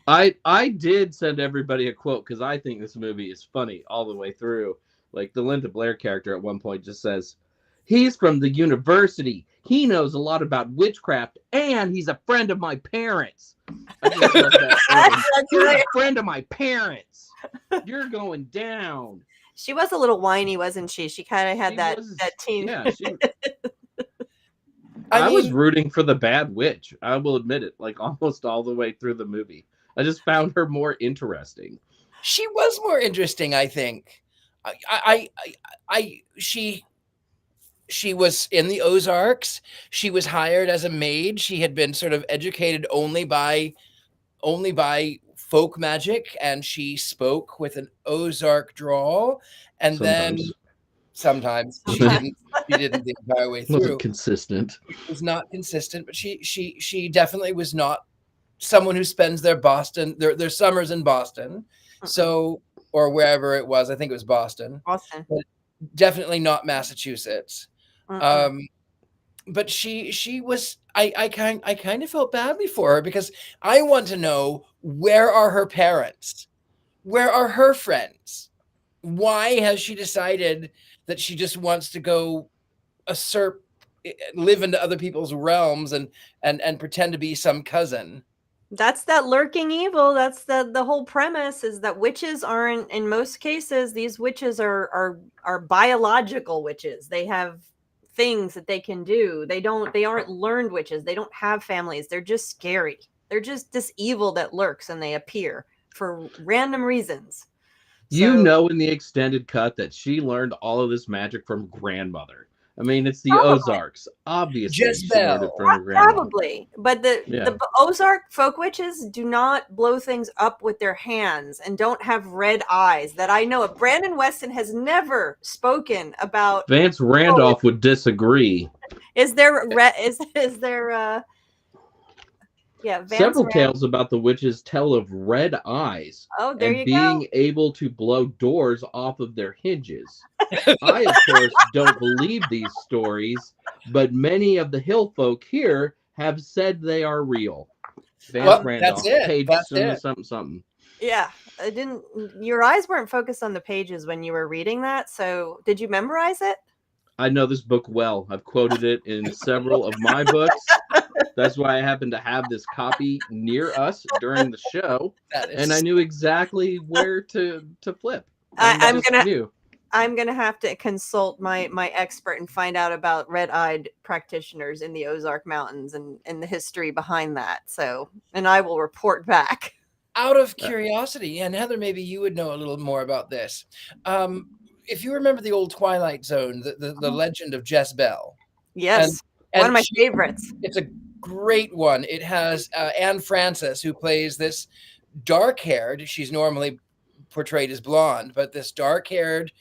I did send everybody a quote because I think this movie is funny all the way through. Like the Linda Blair character at one point just says, "He's from the university. He knows a lot about witchcraft, and he's a friend of my parents." I just love that. You're a friend of my parents. You're going down. She was a little whiny, wasn't she? She kind of had that teen. Yeah, I was rooting for the bad witch. I will admit it, like almost all the way through the movie. I just found her more interesting. She was more interesting, I think. She was in the Ozarks. She was hired as a maid. She had been sort of educated only by folk magic, and she spoke with an Ozark drawl. And sometimes she didn't the entire way through. Wasn't consistent. It was not consistent, but she definitely was not someone who spends their summers in Boston. So, or wherever it was. I think it was Boston. But definitely not Massachusetts. But she was. I kind of felt badly for her, because I want to know, where are her parents? Where are her friends? Why has she decided that she just wants to go live into other people's realms and pretend to be some cousin? That's that lurking evil. That's the whole premise, is that witches aren't, in most cases, these witches are biological witches. They have things that they can do. They aren't learned witches. They don't have families. They're just scary. They're just this evil that lurks, and they appear for random reasons. In the extended cut that she learned all of this magic from grandmother. I mean, it's the Ozarks. Obviously, she learned it from her grandmother. Probably, but the Ozark folk witches do not blow things up with their hands and don't have red eyes that I know of. Brandon Weston has never spoken about. Vance Randolph would disagree. Is there Yeah, Vance Several Rand. tales about the witches tell of red eyes Oh, there and you being go. able to blow doors off of their hinges. I, of course, don't believe these stories, but many of the hill folk here have said they are real. Vance Well, that's Randolph, it. page That's something, it. something, something. Yeah, I didn't. Your eyes weren't focused on the pages when you were reading that. So, did you memorize it? I know this book well. I've quoted it in several of my books. That's why I happen to have this copy near us during the show, That is and I knew exactly where to flip. I'm just gonna knew. I'm gonna have to consult my expert and find out about red-eyed practitioners in the Ozark Mountains and the history behind that. So, and I will report back. Out of curiosity, and Heather, maybe you would know a little more about this. If you remember the old Twilight Zone, the legend of Jezebel. Yes, And one of my favorites. It's a great one. It has Anne Francis, who plays this dark-haired, she's normally portrayed as blonde, but this dark-haired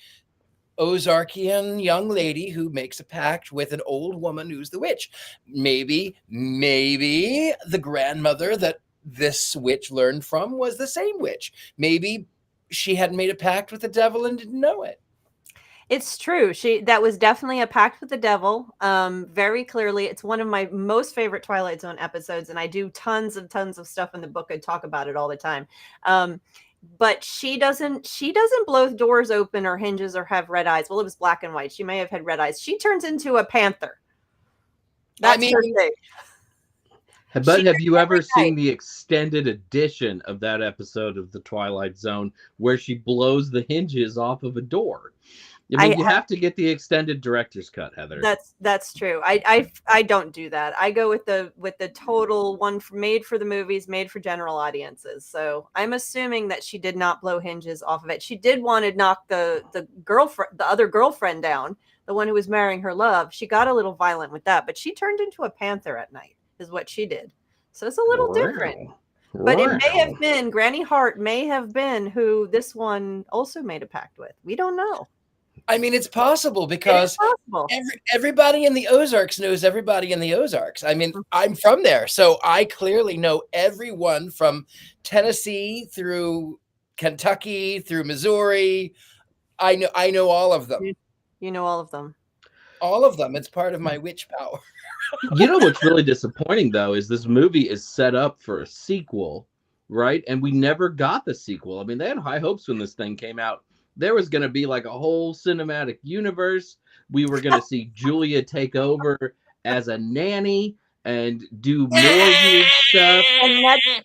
Ozarkian young lady who makes a pact with an old woman who's the witch. Maybe the grandmother that this witch learned from was the same witch. Maybe she had made a pact with the devil and didn't know it. It's true. That was definitely a pact with the devil. Very clearly, it's one of my most favorite Twilight Zone episodes, and I do tons of stuff in the book. I talk about it all the time. But she doesn't blow doors open or hinges or have red eyes. Well, it was black and white. She may have had red eyes. She turns into a panther. That's her thing. But have you ever seen the extended edition of that episode of the Twilight Zone where she blows the hinges off of a door? I mean, you have to get the extended director's cut, Heather. That's true. I don't do that. I go with the total one made for the movies, made for general audiences. So I'm assuming that she did not blow hinges off of it. She did want to knock the other girlfriend down, the one who was marrying her love. She got a little violent with that, but she turned into a panther at night, is what she did. So it's a little different. But it may have been Granny Hart may have been who this one also made a pact with. We don't know. I mean, it's possible because everybody in the Ozarks knows everybody in the Ozarks. I mean, I'm from there, so I clearly know everyone from Tennessee through Kentucky through Missouri. I know all of them. You know all of them. All of them. It's part of my witch power. You know what's really disappointing, though, is this movie is set up for a sequel, right? And we never got the sequel. I mean, they had high hopes when this thing came out. There was going to be like a whole cinematic universe. We were going to see Julia take over as a nanny and do more weird stuff.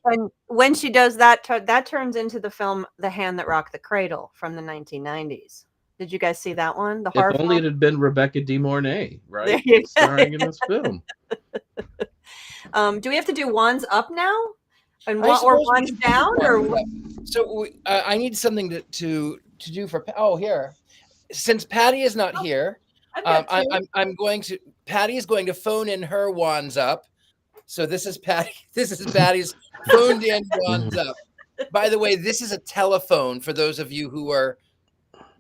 And when she does that, that turns into the film The Hand That Rocked the Cradle from the 1990s. Did you guys see that one? The horror If only film? it had been Rebecca De Mornay, right? Starring in this film. Do we have to do wands up now? And or wands down? Or so I need something to do for. Oh, here. Since Patti is not here, I'm going to. Patti is going to phone in her wands up. So this is Patti. This is Patti's phoned in wands up. By the way, this is a telephone for those of you who are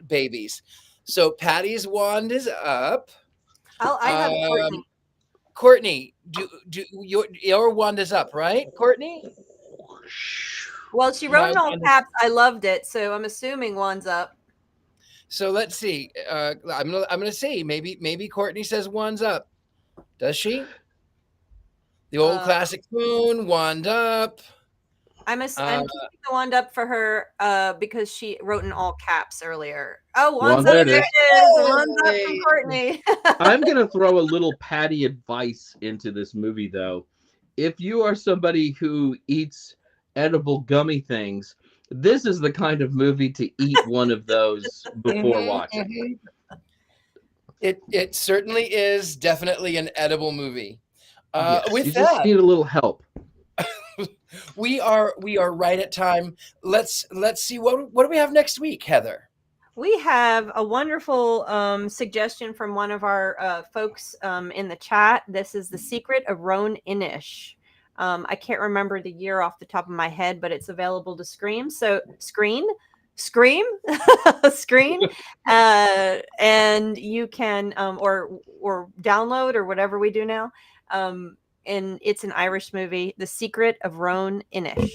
babies. So Patti's wand is up. I have Courtney. Courtney, do your wand is up, right, Courtney? Well, she wrote in all caps. I loved it, so I'm assuming wand's up. So let's see. I'm gonna see. Maybe Courtney says wand's up. Does she? The old classic phone, wand up. I'm keeping the wand up for her because she wrote in all caps earlier. Oh, wand's up. There it is. Wand's up from Courtney. I'm going to throw a little Patti advice into this movie, though. If you are somebody who eats edible gummy things, this is the kind of movie to eat one of those before watching. It certainly is definitely an edible movie. Yes, with you that, just need a little help. We are right at time. Let's see what do we have next week, Heather? We have a wonderful suggestion from one of our folks in the chat. This is The Secret of Roan Inish. I can't remember the year off the top of my head, but it's available to screen. So screen, and you can or download or whatever we do now. and it's an Irish movie, The Secret of Roan Inish.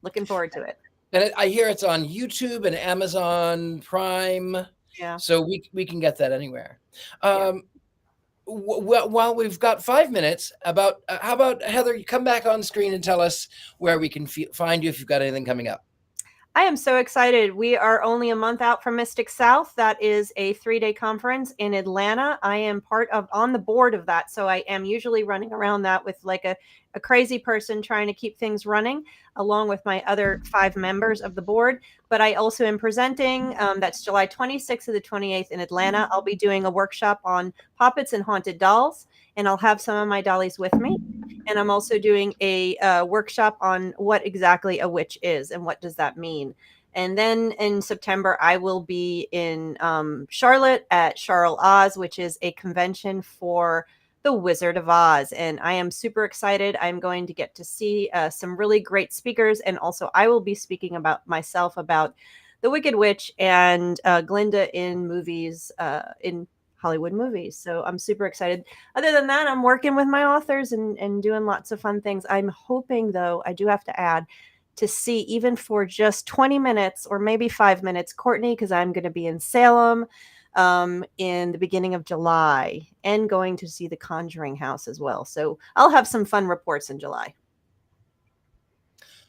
Looking forward to it. And I hear it's on YouTube and Amazon Prime. Yeah. So we can get that anywhere. While we've got 5 minutes, how about Heather, you come back on screen and tell us where we can find you if you've got anything coming up. I am so excited. We are only a month out from Mystic South. That is a 3-day conference in Atlanta. I am on the board of that. So I am usually running around that with like a crazy person trying to keep things running, along with my other 5 members of the board. But I also am presenting. That's July 26th to the 28th in Atlanta. I'll be doing a workshop on puppets and haunted dolls, and I'll have some of my dollies with me. And I'm also doing a workshop on what exactly a witch is and what does that mean. And then in September, I will be in Charlotte at Charles Oz, which is a convention for the Wizard of Oz. And I am super excited. I'm going to get to see some really great speakers. And also I will be speaking about myself, about the Wicked Witch and Glinda in movies, in Hollywood movies. So I'm super excited. Other than that, I'm working with my authors and doing lots of fun things. I'm hoping, though, I do have to add, to see, even for just 20 minutes or maybe 5 minutes, Courtney, because I'm going to be in Salem in the beginning of July, and going to see the Conjuring House as well. So I'll have some fun reports in July.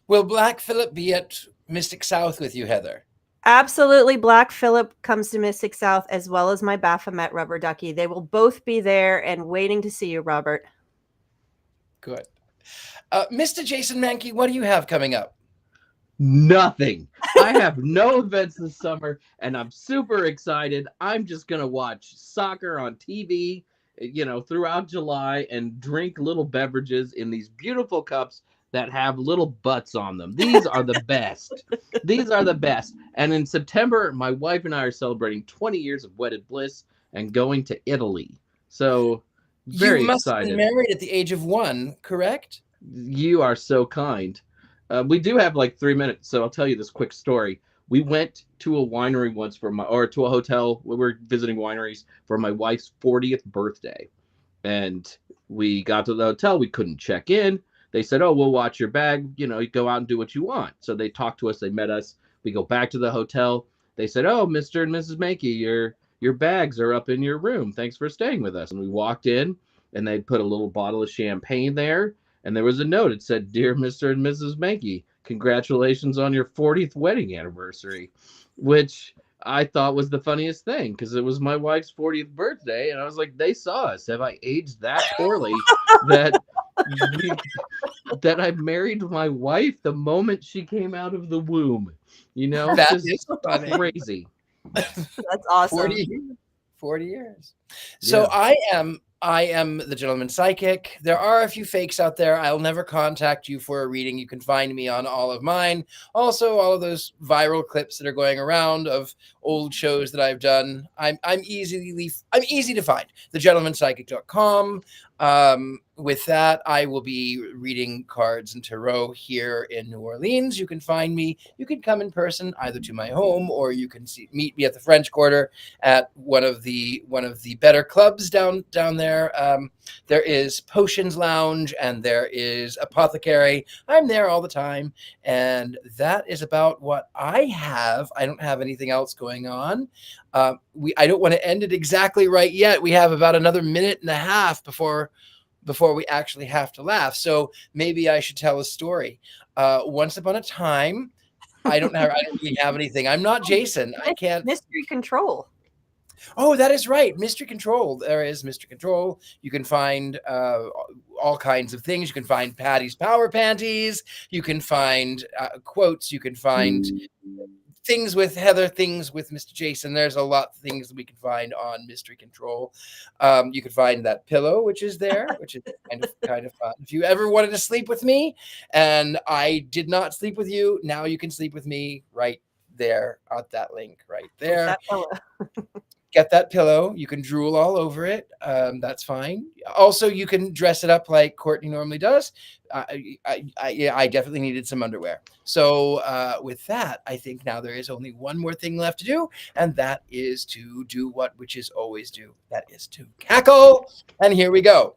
Will Black Phillip be at Mystic South with you, Heather? Absolutely. Black Phillip comes to Mystic South, as well as my Baphomet rubber ducky. They will both be there and waiting to see you, Robert. Good. Mr. Jason Mankey, what do you have coming up? Nothing. I have no events this summer, and I'm super excited. I'm just going to watch soccer on TV, throughout July, and drink little beverages in these beautiful cups that have little butts on them. These are the best. These are the best. And in September, my wife and I are celebrating 20 years of wedded bliss and going to Italy. So very excited. You must have been married at the age of 1, correct? You are so kind. We do have like 3 minutes, so I'll tell you this quick story. We went to a winery once to a hotel. We were visiting wineries for my wife's 40th birthday. And we got to the hotel. We couldn't check in. They said, "Oh, we'll watch your bag. You go out and do what you want." So they talked to us. They met us. We go back to the hotel. They said, "Oh, Mr. and Mrs. Mankey, your bags are up in your room. Thanks for staying with us." And we walked in, and they put a little bottle of champagne there. And there was a note. It said, "Dear Mr. and Mrs. Mankey, congratulations on your 40th wedding anniversary," which I thought was the funniest thing, because it was my wife's 40th birthday. And I was like, they saw us. Have I aged that poorly that I married my wife the moment she came out of the womb? That is funny. Crazy. That's awesome. 40 years. So yeah. I am the Gentleman Psychic. There are a few fakes out there. I'll never contact you for a reading. You can find me on all of mine. Also, all of those viral clips that are going around of old shows that I've done. I'm easy to find. thegentlemanpsychic.com. With that, I will be reading cards and tarot here in New Orleans. You can find me. You can come in person either to my home, or you can meet me at the French Quarter at one of the better clubs down there. There is Potions Lounge and there is Apothecary. I'm there all the time, and that is about what I have. I don't have anything else going on. I don't want to end it exactly right yet. We have about another minute and a half before we actually have to laugh. So maybe I should tell a story. Once upon a time, I don't really have anything. I'm not Jason. I can't. Mystery Control. Oh, that is right. Mystery Control. There is Mystery Control. You can find all kinds of things. You can find Patty's Power Panties. You can find quotes. You can find things with Heather, things with Mr. Jason. There's a lot of things that we can find on Mystery Control. You can find that pillow, which is there, which is kind of fun. If you ever wanted to sleep with me and I did not sleep with you, now you can sleep with me right there at that link right there. Get that pillow. You can drool all over it. That's fine. Also, you can dress it up like Courtney normally does. I definitely needed some underwear. So with that, I think now there is only one more thing left to do, and that is to do what witches always do. That is to cackle. And here we go.